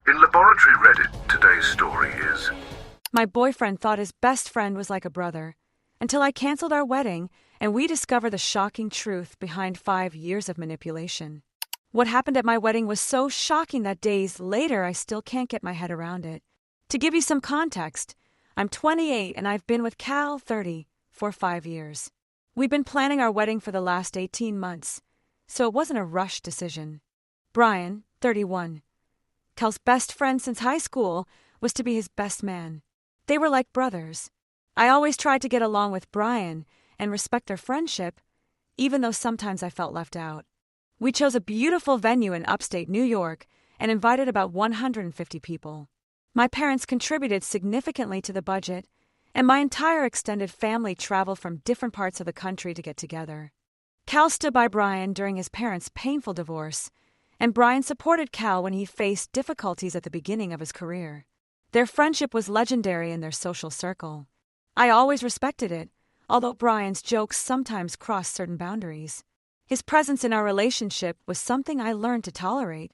In Laboratory Reddit, today's story is... My boyfriend thought his best friend was like a brother, until I canceled our wedding and we discovered the shocking truth behind 5 years of manipulation. What happened at my wedding was so shocking that days later I still can't get my head around it. To give you some context, I'm 28 and I've been with Cal, 30, for 5 years. We've been planning our wedding for the last 18 months, so it wasn't a rushed decision. Brian, 31, Cal's best friend since high school, was to be his best man. They were like brothers. I always tried to get along with Brian and respect their friendship, even though sometimes I felt left out. We chose a beautiful venue in upstate New York and invited about 150 people. My parents contributed significantly to the budget, and my entire extended family traveled from different parts of the country to get together. Cal stood by Brian during his parents' painful divorce, and Brian supported Cal when he faced difficulties at the beginning of his career. Their friendship was legendary in their social circle. I always respected it, although Brian's jokes sometimes crossed certain boundaries. His presence in our relationship was something I learned to tolerate.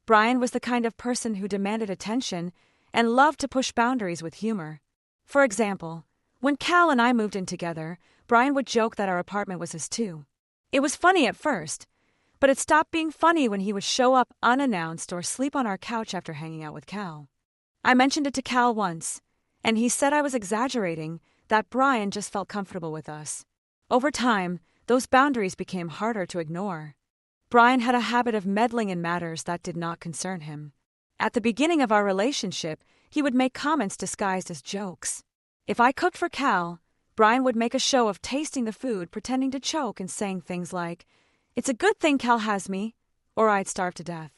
Brian was the kind of person who demanded attention and loved to push boundaries with humor. For example, when Cal and I moved in together, Brian would joke that our apartment was his too. It was funny at first, but it stopped being funny when he would show up unannounced or sleep on our couch after hanging out with Cal. I mentioned it to Cal once, and he said I was exaggerating, that Brian just felt comfortable with us. Over time, those boundaries became harder to ignore. Brian had a habit of meddling in matters that did not concern him. At the beginning of our relationship, he would make comments disguised as jokes. If I cooked for Cal, Brian would make a show of tasting the food, pretending to choke and saying things like, "It's a good thing Cal has me," or I'd starve to death.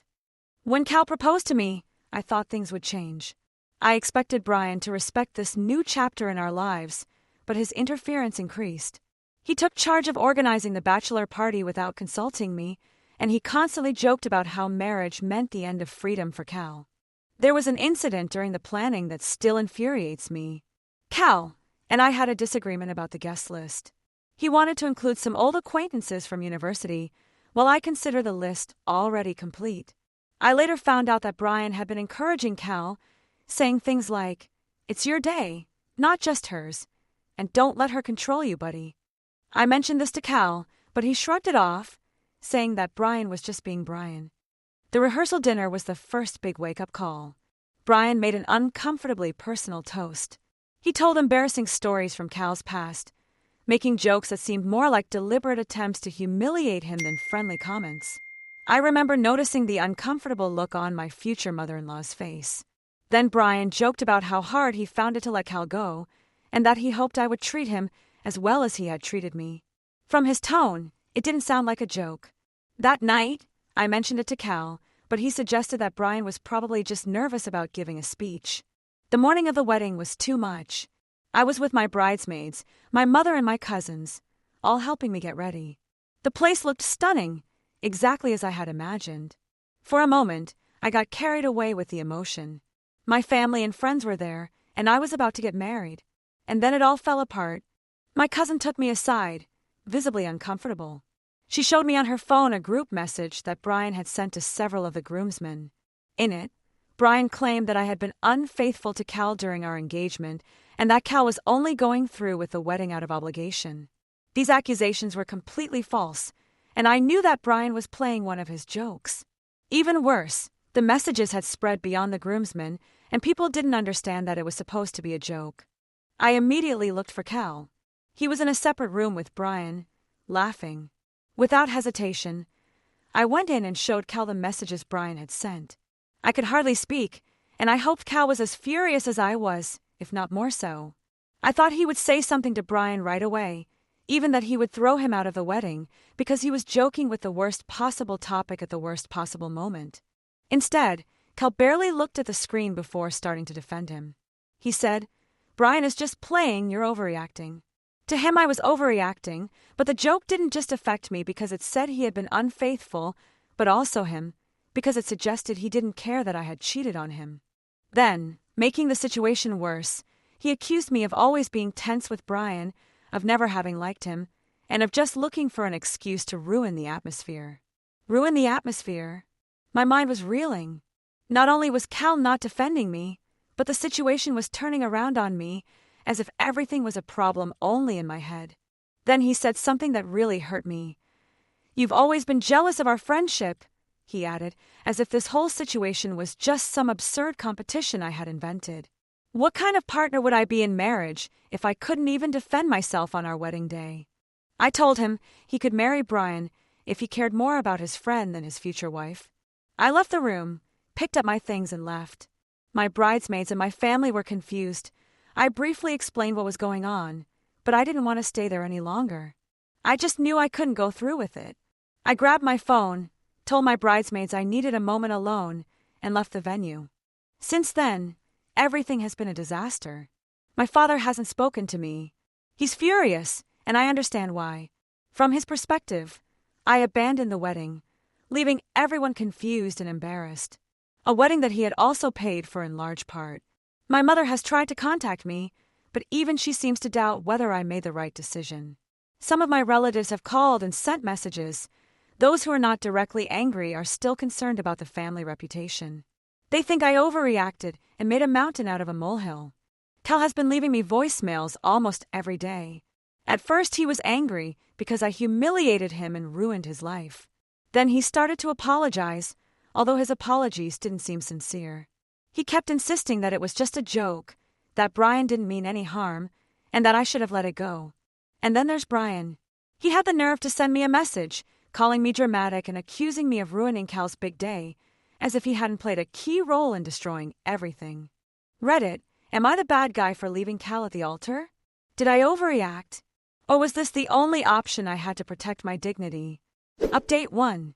When Cal proposed to me, I thought things would change. I expected Brian to respect this new chapter in our lives, but his interference increased. He took charge of organizing the bachelor party without consulting me, and he constantly joked about how marriage meant the end of freedom for Cal. There was an incident during the planning that still infuriates me. Cal and I had a disagreement about the guest list. He wanted to include some old acquaintances from university, while I consider the list already complete. I later found out that Brian had been encouraging Cal, saying things like, "It's your day, not just hers, and don't let her control you, buddy." I mentioned this to Cal, but he shrugged it off, saying that Brian was just being Brian. The rehearsal dinner was the first big wake-up call. Brian made an uncomfortably personal toast. He told embarrassing stories from Cal's past, making jokes that seemed more like deliberate attempts to humiliate him than friendly comments. I remember noticing the uncomfortable look on my future mother-in-law's face. Then Brian joked about how hard he found it to let Cal go, and that he hoped I would treat him as well as he had treated me. From his tone, it didn't sound like a joke. That night, I mentioned it to Cal, but he suggested that Brian was probably just nervous about giving a speech. The morning of the wedding was too much. I was with my bridesmaids, my mother and my cousins, all helping me get ready. The place looked stunning, exactly as I had imagined. For a moment, I got carried away with the emotion. My family and friends were there, and I was about to get married. And then it all fell apart. My cousin took me aside, visibly uncomfortable. She showed me on her phone a group message that Brian had sent to several of the groomsmen. In it, Brian claimed that I had been unfaithful to Cal during our engagement and that Cal was only going through with the wedding out of obligation. These accusations were completely false, and I knew that Brian was playing one of his jokes. Even worse, the messages had spread beyond the groomsmen, and people didn't understand that it was supposed to be a joke. I immediately looked for Cal. He was in a separate room with Brian, laughing. Without hesitation, I went in and showed Cal the messages Brian had sent. I could hardly speak, and I hoped Cal was as furious as I was, if not more so. I thought he would say something to Brian right away, even that he would throw him out of the wedding because he was joking with the worst possible topic at the worst possible moment. Instead, Cal barely looked at the screen before starting to defend him. He said, "Brian is just playing, you're overreacting." To him I was overreacting, but the joke didn't just affect me because it said he had been unfaithful, but also him, because it suggested he didn't care that I had cheated on him. Then, making the situation worse, he accused me of always being tense with Brian, of never having liked him, and of just looking for an excuse to ruin the atmosphere. Ruin the atmosphere? My mind was reeling. Not only was Cal not defending me, but the situation was turning around on me as if everything was a problem only in my head. Then he said something that really hurt me. "You've always been jealous of our friendship," he added, as if this whole situation was just some absurd competition I had invented. What kind of partner would I be in marriage if I couldn't even defend myself on our wedding day? I told him he could marry Brian if he cared more about his friend than his future wife. I left the room, picked up my things, and left. My bridesmaids and my family were confused. I briefly explained what was going on, but I didn't want to stay there any longer. I just knew I couldn't go through with it. I grabbed my phone, told my bridesmaids I needed a moment alone, and left the venue. Since then, everything has been a disaster. My father hasn't spoken to me. He's furious, and I understand why. From his perspective, I abandoned the wedding, leaving everyone confused and embarrassed. A wedding that he had also paid for in large part. My mother has tried to contact me, but even she seems to doubt whether I made the right decision. Some of my relatives have called and sent messages. Those who are not directly angry are still concerned about the family reputation. They think I overreacted and made a mountain out of a molehill. Cal has been leaving me voicemails almost every day. At first he was angry because I humiliated him and ruined his life. Then he started to apologize, although his apologies didn't seem sincere. He kept insisting that it was just a joke, that Brian didn't mean any harm, and that I should have let it go. And then there's Brian. He had the nerve to send me a message, calling me dramatic and accusing me of ruining Cal's big day, as if he hadn't played a key role in destroying everything. Reddit, am I the bad guy for leaving Cal at the altar? Did I overreact? Or was this the only option I had to protect my dignity? Update 1.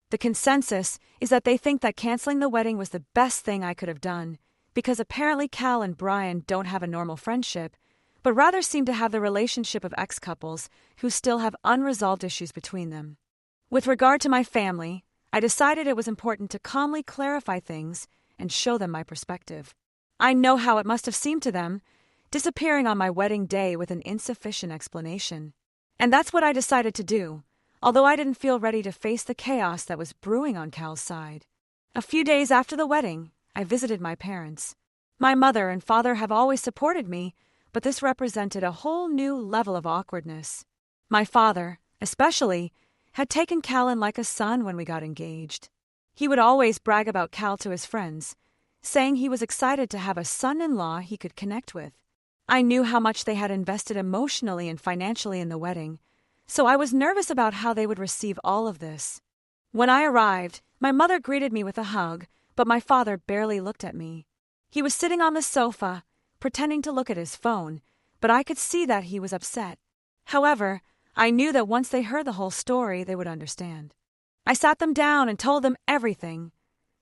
The consensus is that they think that canceling the wedding was the best thing I could have done, because apparently Cal and Brian don't have a normal friendship, but rather seem to have the relationship of ex-couples who still have unresolved issues between them. With regard to my family, I decided it was important to calmly clarify things and show them my perspective. I know how it must have seemed to them, disappearing on my wedding day with an insufficient explanation. And that's what I decided to do, although I didn't feel ready to face the chaos that was brewing on Cal's side. A few days after the wedding, I visited my parents. My mother and father have always supported me, but this represented a whole new level of awkwardness. My father, especially, had taken Cal in like a son when we got engaged. He would always brag about Cal to his friends, saying he was excited to have a son-in-law he could connect with. I knew how much they had invested emotionally and financially in the wedding, so I was nervous about how they would receive all of this. When I arrived, my mother greeted me with a hug, but my father barely looked at me. He was sitting on the sofa, pretending to look at his phone, but I could see that he was upset. However, I knew that once they heard the whole story, they would understand. I sat them down and told them everything.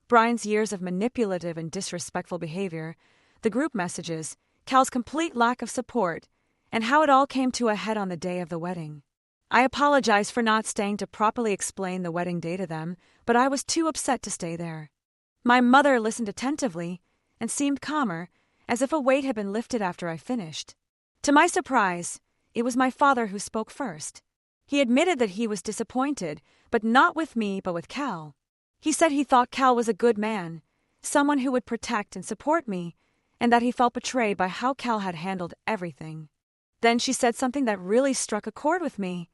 Brian's years of manipulative and disrespectful behavior, the group messages, Cal's complete lack of support, and how it all came to a head on the day of the wedding. I apologized for not staying to properly explain the wedding day to them, but I was too upset to stay there. My mother listened attentively and seemed calmer, as if a weight had been lifted after I finished. To my surprise, it was my father who spoke first. He admitted that he was disappointed, but not with me, but with Cal. He said he thought Cal was a good man, someone who would protect and support me, and that he felt betrayed by how Cal had handled everything. Then she said something that really struck a chord with me.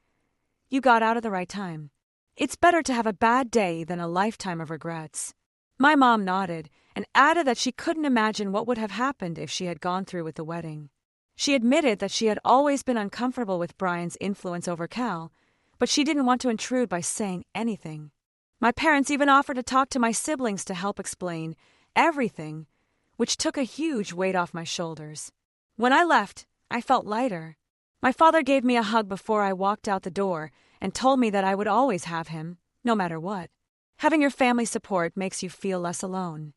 "You got out at the right time. It's better to have a bad day than a lifetime of regrets." My mom nodded and added that she couldn't imagine what would have happened if she had gone through with the wedding. She admitted that she had always been uncomfortable with Brian's influence over Cal, but she didn't want to intrude by saying anything. My parents even offered to talk to my siblings to help explain everything, which took a huge weight off my shoulders. When I left, I felt lighter. My father gave me a hug before I walked out the door and told me that I would always have him, no matter what. Having your family support makes you feel less alone.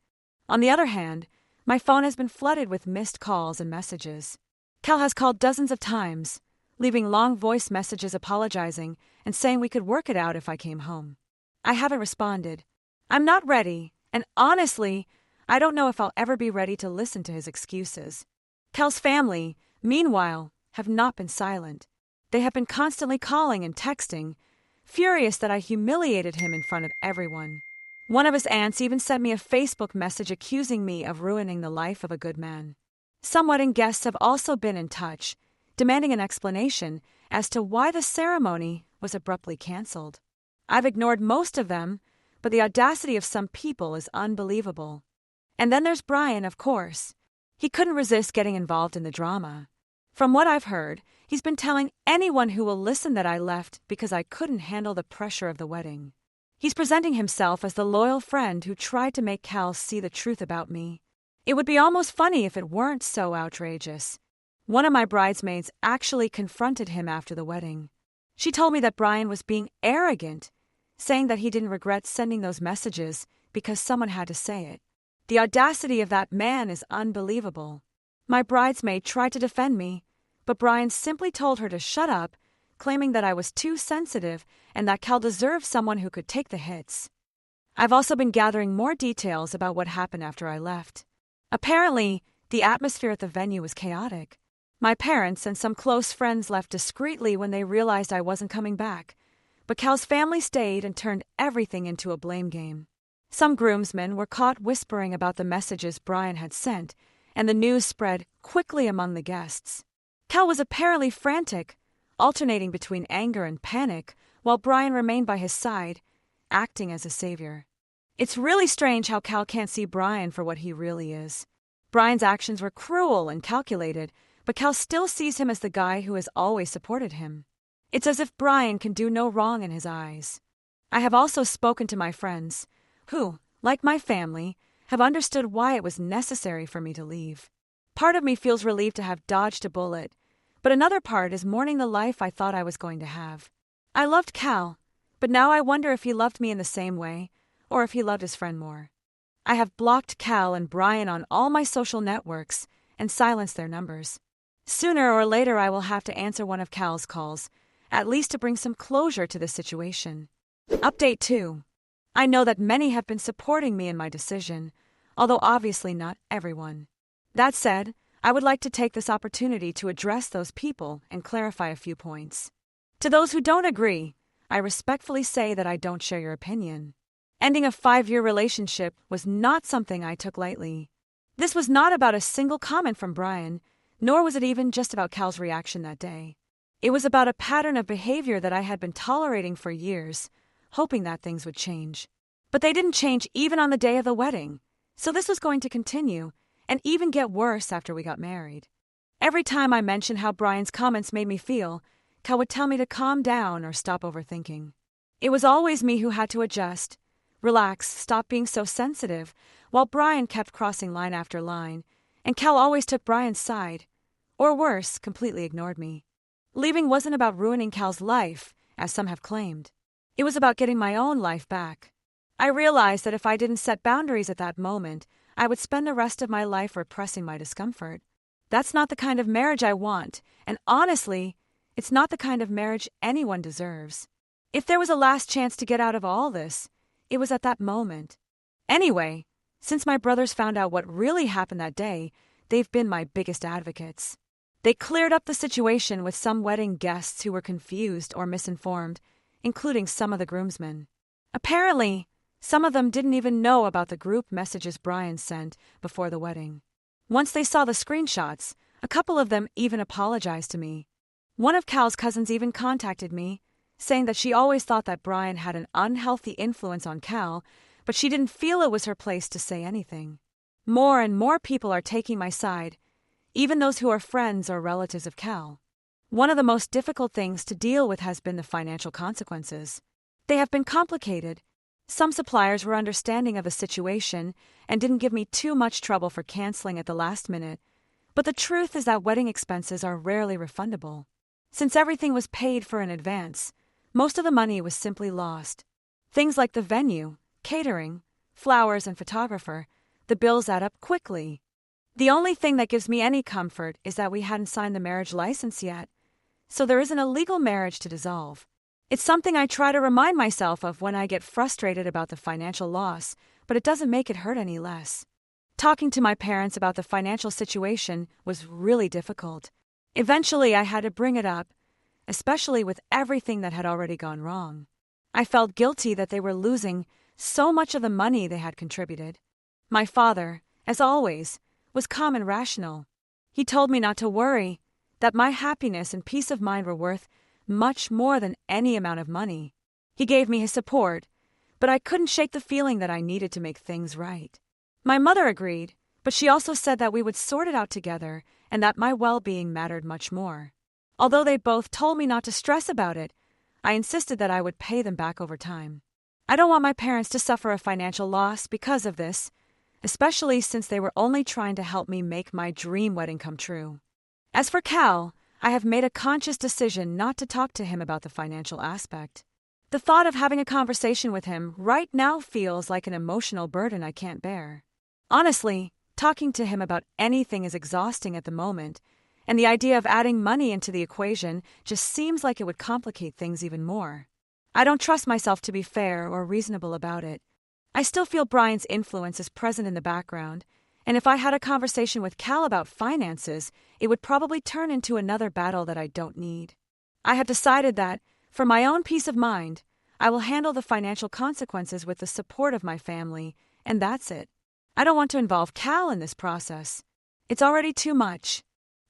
On the other hand, my phone has been flooded with missed calls and messages. Cal has called dozens of times, leaving long voice messages apologizing and saying we could work it out if I came home. I haven't responded. I'm not ready, and honestly, I don't know if I'll ever be ready to listen to his excuses. Cal's family, meanwhile, have not been silent. They have been constantly calling and texting, furious that I humiliated him in front of everyone. One of his aunts even sent me a Facebook message accusing me of ruining the life of a good man. Some wedding guests have also been in touch, demanding an explanation as to why the ceremony was abruptly canceled. I've ignored most of them, but the audacity of some people is unbelievable. And then there's Brian, of course. He couldn't resist getting involved in the drama. From what I've heard, he's been telling anyone who will listen that I left because I couldn't handle the pressure of the wedding. He's presenting himself as the loyal friend who tried to make Cal see the truth about me. It would be almost funny if it weren't so outrageous. One of my bridesmaids actually confronted him after the wedding. She told me that Brian was being arrogant, saying that he didn't regret sending those messages because someone had to say it. The audacity of that man is unbelievable. My bridesmaid tried to defend me, but Brian simply told her to shut up, claiming that I was too sensitive and that Cal deserved someone who could take the hits. I've also been gathering more details about what happened after I left. Apparently, the atmosphere at the venue was chaotic. My parents and some close friends left discreetly when they realized I wasn't coming back, but Cal's family stayed and turned everything into a blame game. Some groomsmen were caught whispering about the messages Brian had sent, and the news spread quickly among the guests. Cal was apparently frantic, alternating between anger and panic, while Brian remained by his side, acting as a savior. It's really strange how Cal can't see Brian for what he really is. Brian's actions were cruel and calculated, but Cal still sees him as the guy who has always supported him. It's as if Brian can do no wrong in his eyes. I have also spoken to my friends, who, like my family, have understood why it was necessary for me to leave. Part of me feels relieved to have dodged a bullet, but another part is mourning the life I thought I was going to have. I loved Cal, but now I wonder if he loved me in the same way, or if he loved his friend more. I have blocked Cal and Brian on all my social networks and silenced their numbers. Sooner or later I will have to answer one of Cal's calls, at least to bring some closure to the situation. Update 2. I know that many have been supporting me in my decision, although obviously not everyone. That said, I would like to take this opportunity to address those people and clarify a few points. To those who don't agree, I respectfully say that I don't share your opinion. Ending a 5-year relationship was not something I took lightly. This was not about a single comment from Brian, nor was it even just about Cal's reaction that day. It was about a pattern of behavior that I had been tolerating for years, hoping that things would change. But they didn't change even on the day of the wedding, so this was going to continue, and even get worse after we got married. Every time I mentioned how Brian's comments made me feel, Cal would tell me to calm down or stop overthinking. It was always me who had to adjust, relax, stop being so sensitive, while Brian kept crossing line after line, and Cal always took Brian's side, or worse, completely ignored me. Leaving wasn't about ruining Cal's life, as some have claimed. It was about getting my own life back. I realized that if I didn't set boundaries at that moment, I would spend the rest of my life repressing my discomfort. That's not the kind of marriage I want, and honestly, it's not the kind of marriage anyone deserves. If there was a last chance to get out of all this, it was at that moment. Anyway, since my brothers found out what really happened that day, they've been my biggest advocates. They cleared up the situation with some wedding guests who were confused or misinformed, including some of the groomsmen. Apparently, some of them didn't even know about the group messages Brian sent before the wedding. Once they saw the screenshots, a couple of them even apologized to me. One of Cal's cousins even contacted me, saying that she always thought that Brian had an unhealthy influence on Cal, but she didn't feel it was her place to say anything. More and more people are taking my side, even those who are friends or relatives of Cal. One of the most difficult things to deal with has been the financial consequences. They have been complicated. Some suppliers were understanding of the situation and didn't give me too much trouble for canceling at the last minute, but the truth is that wedding expenses are rarely refundable. Since everything was paid for in advance, most of the money was simply lost. Things like the venue, catering, flowers, and photographer, the bills add up quickly. The only thing that gives me any comfort is that we hadn't signed the marriage license yet, so there isn't a legal marriage to dissolve. It's something I try to remind myself of when I get frustrated about the financial loss, but it doesn't make it hurt any less. Talking to my parents about the financial situation was really difficult. Eventually, I had to bring it up, especially with everything that had already gone wrong. I felt guilty that they were losing so much of the money they had contributed. My father, as always, was calm and rational. He told me not to worry, that my happiness and peace of mind were worth much more than any amount of money. He gave me his support, but I couldn't shake the feeling that I needed to make things right. My mother agreed, but she also said that we would sort it out together and that my well-being mattered much more. Although they both told me not to stress about it, I insisted that I would pay them back over time. I don't want my parents to suffer a financial loss because of this, especially since they were only trying to help me make my dream wedding come true. As for Cal, I have made a conscious decision not to talk to him about the financial aspect. The thought of having a conversation with him right now feels like an emotional burden I can't bear. Honestly, talking to him about anything is exhausting at the moment, and the idea of adding money into the equation just seems like it would complicate things even more. I don't trust myself to be fair or reasonable about it. I still feel Brian's influence is present in the background, and if I had a conversation with Cal about finances, it would probably turn into another battle that I don't need. I have decided that, for my own peace of mind, I will handle the financial consequences with the support of my family, and that's it. I don't want to involve Cal in this process. It's already too much.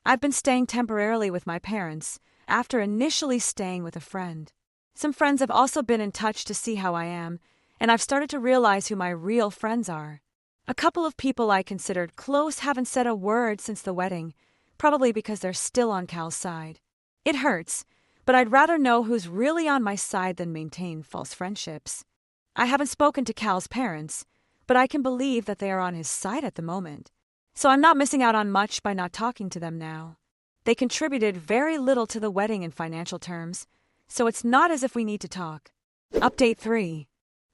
I've been staying temporarily with my parents, after initially staying with a friend. Some friends have also been in touch to see how I am, and I've started to realize who my real friends are. A couple of people I considered close haven't said a word since the wedding, probably because they're still on Cal's side. It hurts, but I'd rather know who's really on my side than maintain false friendships. I haven't spoken to Cal's parents, but I can believe that they are on his side at the moment. So I'm not missing out on much by not talking to them now. They contributed very little to the wedding in financial terms, so it's not as if we need to talk. Update 3.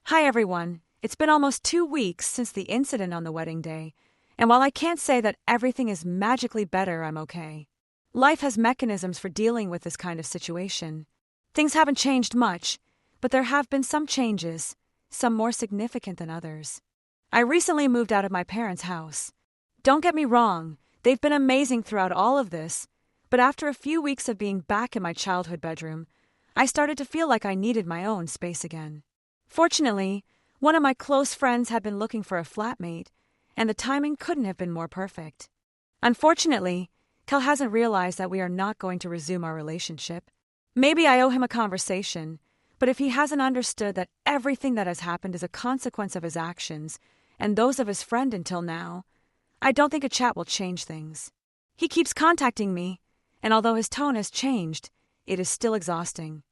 Hi everyone. It's been almost 2 weeks since the incident on the wedding day, and while I can't say that everything is magically better, I'm okay. Life has mechanisms for dealing with this kind of situation. Things haven't changed much, but there have been some changes, some more significant than others. I recently moved out of my parents' house. Don't get me wrong, they've been amazing throughout all of this, but after a few weeks of being back in my childhood bedroom, I started to feel like I needed my own space again. Fortunately, one of my close friends had been looking for a flatmate, and the timing couldn't have been more perfect. Unfortunately, Cal hasn't realized that we are not going to resume our relationship. Maybe I owe him a conversation, but if he hasn't understood that everything that has happened is a consequence of his actions and those of his friend until now, I don't think a chat will change things. He keeps contacting me, and although his tone has changed, it is still exhausting.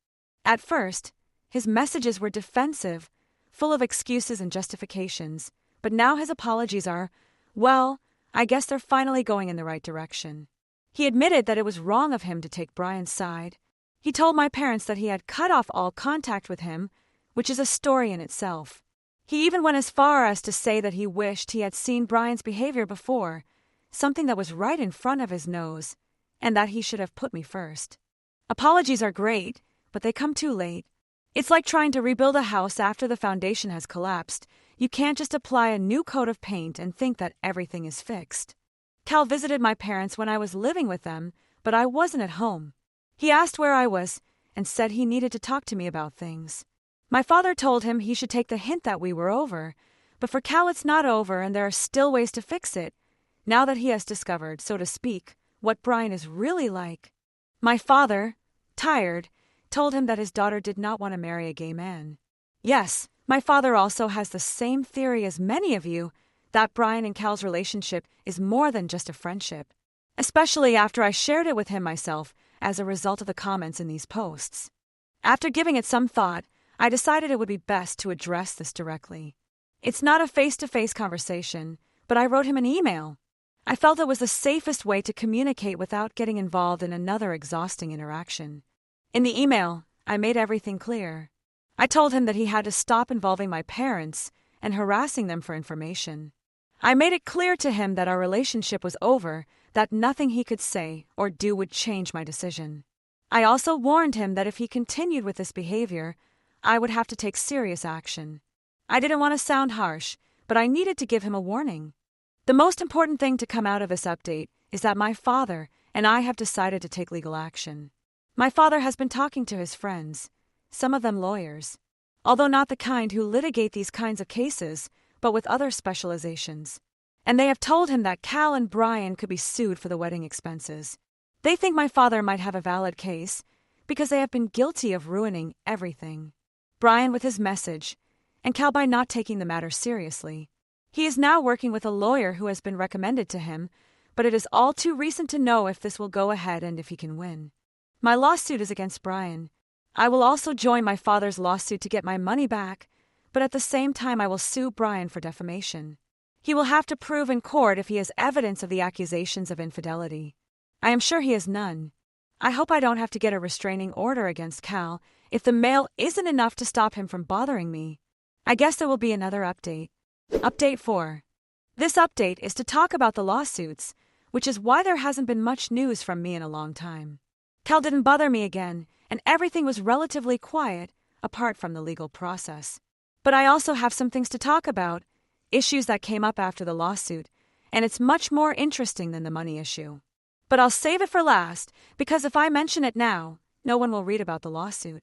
At first, his messages were defensive, full of excuses and justifications, but now his apologies are, well, I guess they're finally going in the right direction. He admitted that it was wrong of him to take Brian's side. He told my parents that he had cut off all contact with him, which is a story in itself. He even went as far as to say that he wished he had seen Brian's behavior before, something that was right in front of his nose, and that he should have put me first. Apologies are great, but they come too late. It's like trying to rebuild a house after the foundation has collapsed. You can't just apply a new coat of paint and think that everything is fixed. Cal visited my parents when I was living with them, but I wasn't at home. He asked where I was and said he needed to talk to me about things. My father told him he should take the hint that we were over, but for Cal it's not over and there are still ways to fix it, now that he has discovered, so to speak, what Brian is really like. My father, tired, told him that his daughter did not want to marry a gay man. Yes, my father also has the same theory as many of you, that Brian and Cal's relationship is more than just a friendship, especially after I shared it with him myself as a result of the comments in these posts. After giving it some thought, I decided it would be best to address this directly. It's not a face-to-face conversation, but I wrote him an email. I felt it was the safest way to communicate without getting involved in another exhausting interaction. In the email, I made everything clear. I told him that he had to stop involving my parents and harassing them for information. I made it clear to him that our relationship was over, that nothing he could say or do would change my decision. I also warned him that if he continued with this behavior, I would have to take serious action. I didn't want to sound harsh, but I needed to give him a warning. The most important thing to come out of this update is that my father and I have decided to take legal action. My father has been talking to his friends, some of them lawyers. although not the kind who litigate these kinds of cases, but with other specializations. And they have told him that Cal and Brian could be sued for the wedding expenses. They think my father might have a valid case because they have been guilty of ruining everything. Brian with his message, and Cal by not taking the matter seriously. He is now working with a lawyer who has been recommended to him, but it is all too recent to know if this will go ahead and if he can win. My lawsuit is against Brian. I will also join my father's lawsuit to get my money back, but at the same time I will sue Brian for defamation. He will have to prove in court if he has evidence of the accusations of infidelity. I am sure he has none. I hope I don't have to get a restraining order against Cal if the mail isn't enough to stop him from bothering me. I guess there will be another update. Update 4. This update is to talk about the lawsuits, which is why there hasn't been much news from me in a long time. Cal didn't bother me again, and everything was relatively quiet, apart from the legal process. But I also have some things to talk about, issues that came up after the lawsuit, and it's much more interesting than the money issue. But I'll save it for last, because if I mention it now, no one will read about the lawsuit.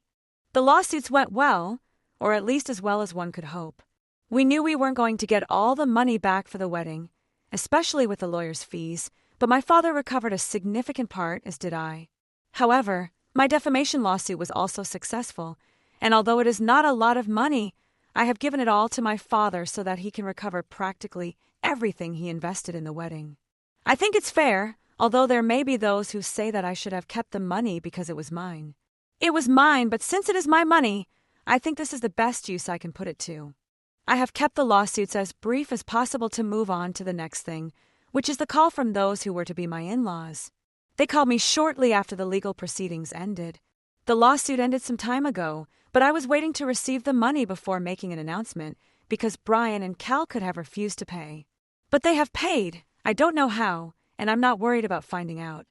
The lawsuits went well, or at least as well as one could hope. We knew we weren't going to get all the money back for the wedding, especially with the lawyer's fees, but my father recovered a significant part, as did I. However, my defamation lawsuit was also successful, and although it is not a lot of money, I have given it all to my father so that he can recover practically everything he invested in the wedding. I think it's fair, although there may be those who say that I should have kept the money because it was mine. It was mine, but since it is my money, I think this is the best use I can put it to. I have kept the lawsuits as brief as possible to move on to the next thing, which is the call from those who were to be my in-laws. They called me shortly after the legal proceedings ended. The lawsuit ended some time ago, but I was waiting to receive the money before making an announcement because Brian and Cal could have refused to pay. But they have paid. I don't know how, and I'm not worried about finding out.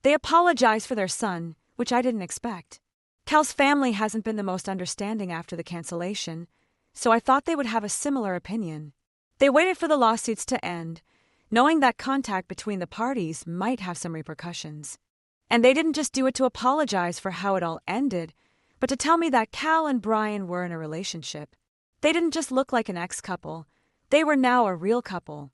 They apologized for their son, which I didn't expect. Cal's family hasn't been the most understanding after the cancellation, so I thought they would have a similar opinion. They waited for the lawsuits to end, knowing that contact between the parties might have some repercussions. And they didn't just do it to apologize for how it all ended, but to tell me that Cal and Brian were in a relationship. They didn't just look like an ex-couple, they were now a real couple.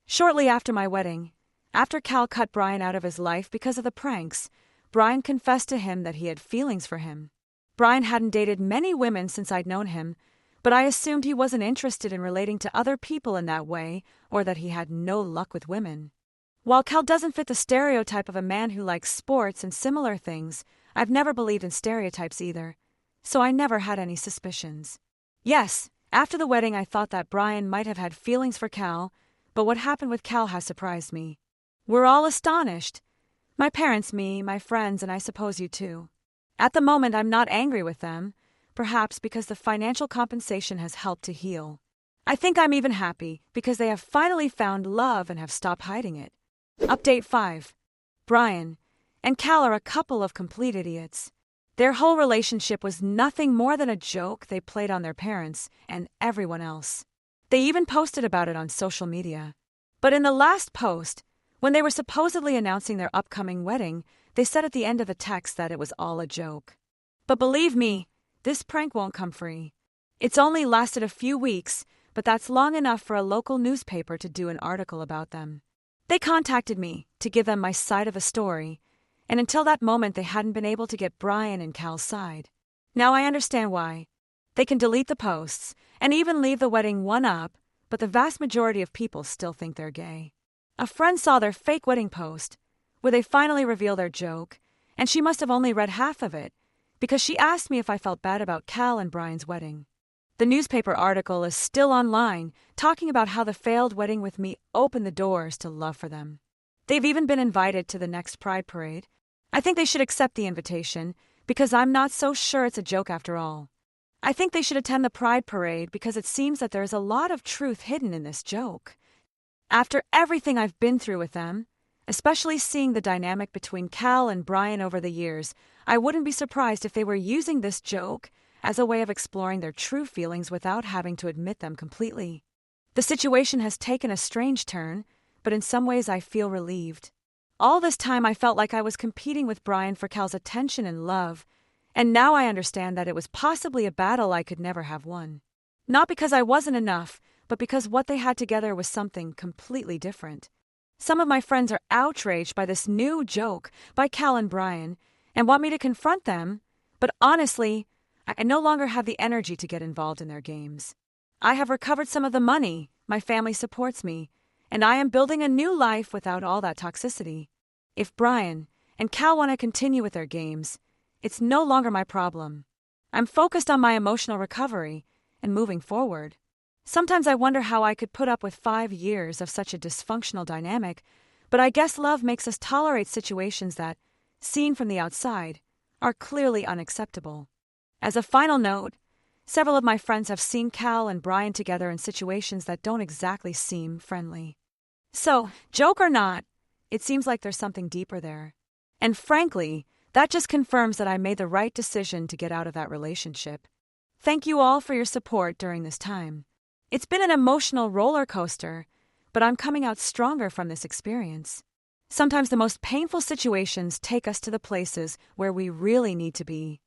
Shortly after my wedding, after Cal cut Brian out of his life because of the pranks, Brian confessed to him that he had feelings for him. Brian hadn't dated many women since I'd known him, but I assumed he wasn't interested in relating to other people in that way or that he had no luck with women. While Cal doesn't fit the stereotype of a man who likes sports and similar things, I've never believed in stereotypes either, so I never had any suspicions. Yes, after the wedding I thought that Brian might have had feelings for Cal, but what happened with Cal has surprised me. We're all astonished. My parents, me, my friends, and I suppose you too. At the moment I'm not angry with them, perhaps because the financial compensation has helped to heal. I think I'm even happy because they have finally found love and have stopped hiding it. Update 5. Brian and Cal are a couple of complete idiots. Their whole relationship was nothing more than a joke they played on their parents and everyone else. They even posted about it on social media. But in the last post, when they were supposedly announcing their upcoming wedding, they said at the end of the text that it was all a joke. But believe me, this prank won't come free. It's only lasted a few weeks, but that's long enough for a local newspaper to do an article about them. They contacted me to give them my side of the story, and until that moment they hadn't been able to get Brian and Cal's side. Now I understand why. They can delete the posts and even leave the wedding one up, but the vast majority of people still think they're gay. A friend saw their fake wedding post, where they finally reveal their joke, and she must have only read half of it, because she asked me if I felt bad about Cal and Brian's wedding. The newspaper article is still online, talking about how the failed wedding with me opened the doors to love for them. They've even been invited to the next Pride Parade. I think they should accept the invitation, because I'm not so sure it's a joke after all. I think they should attend the Pride Parade because it seems that there is a lot of truth hidden in this joke. After everything I've been through with them, especially seeing the dynamic between Cal and Brian over the years, I wouldn't be surprised if they were using this joke as a way of exploring their true feelings without having to admit them completely. The situation has taken a strange turn, but in some ways I feel relieved. All this time I felt like I was competing with Brian for Cal's attention and love, And now I understand that it was possibly a battle I could never have won. Not because I wasn't enough, but because what they had together was something completely different. Some of my friends are outraged by this new joke by Cal and Brian and want me to confront them, but honestly, I no longer have the energy to get involved in their games. I have recovered some of the money, my family supports me, and I am building a new life without all that toxicity. If Brian and Cal want to continue with their games, it's no longer my problem. I'm focused on my emotional recovery and moving forward. Sometimes I wonder how I could put up with 5 years of such a dysfunctional dynamic, but I guess love makes us tolerate situations that, seen from the outside, are clearly unacceptable. As a final note, several of my friends have seen Cal and Brian together in situations that don't exactly seem friendly. So, joke or not, it seems like there's something deeper there. And frankly, that just confirms that I made the right decision to get out of that relationship. Thank you all for your support during this time. It's been an emotional roller coaster, but I'm coming out stronger from this experience. Sometimes the most painful situations take us to the places where we really need to be.